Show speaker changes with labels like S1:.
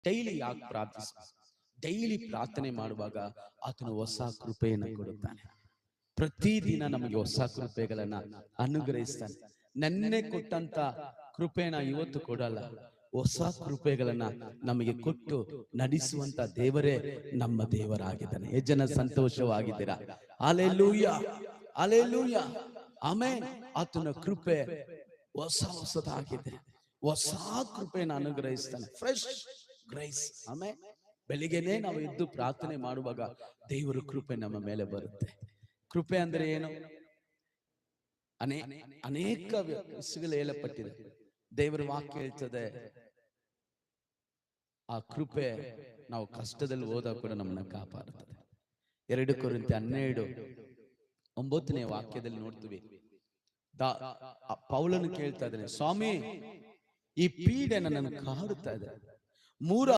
S1: Daily ಯಾಕೆ ಪ್ರಾರ್ಥಿಸ, daily ಪ್ರಾರ್ಥನೆ ಮಾಡುವಾಗ ಆತನು ಹೊಸ ಕೃಪೆಯನ್ನು ಕೊಡುತ್ತಾನೆ. ಪ್ರತಿದಿನ ನಮಗೆ ಹೊಸ ಕೃಪೆಗಳನ್ನ ಅನುಗ್ರಹಿಸ್ತಾನೆ. ನೆನ್ನೆ ಕೊಟ್ಟಂತ ಕೃಪೆನ ಇವತ್ತು ಕೊಡಲ್ಲ, ಹೊಸ ಕೃಪೆಗಳನ್ನ ನಮಗೆ ಕೊಟ್ಟು ನಡೆಸುವಂತ ದೇವರೇ ನಮ್ಮ ದೇವರಾಗಿದ್ದಾನೆ. ಎಷ್ಟು ಜನ ಸಂತೋಷವಾಗಿದ್ದೀರಾ? Hallelujah, hallelujah, amen. ಆತನ ಕೃಪೆ ಹೊಸದಾಗಿದೆ. ಹೊಸ ಕೃಪೆಯನ್ನು ಅನುಗ್ರಹಿಸ್ತಾನೆ, ಫ್ರೆಶ್ ಗ್ರೇಸ್. ಆಮೆನ್. ಬೆಳಿಗ್ಗೆನೆ ನಾವು ಎದ್ದು ಪ್ರಾರ್ಥನೆ ಮಾಡುವಾಗ ದೇವರ ಕೃಪೆ ನಮ್ಮ ಮೇಲೆ ಬರುತ್ತೆ. ಕೃಪೆ ಅಂದ್ರೆ ಏನು? ಅನೇಕ ವಿಷಯಗಳು ಹೇಳಪಟ್ಟಿದೆ. ದೇವರ ವಾಕ್ಯ ಹೇಳ್ತದೆ, ಆ ಕೃಪೆ ನಾವು ಕಷ್ಟದಲ್ಲಿ ಹೋದಾಗ ಕೂಡ ನಮ್ಮನ್ನ ಕಾಪಾಡುತ್ತದೆ. 2 ಕೊರಿಂಥಿ 12:9 ವಾಕ್ಯದಲ್ಲಿ ನೋಡ್ತೀವಿ, ಪೌಲನು ಕೇಳ್ತಾ ಇದ್ದಾನೆ, ಸ್ವಾಮಿ, ಈ ಪೀಡೆ ನನ್ನನ್ನು ಕಾಡುತ್ತಾ ಇದೆ. 3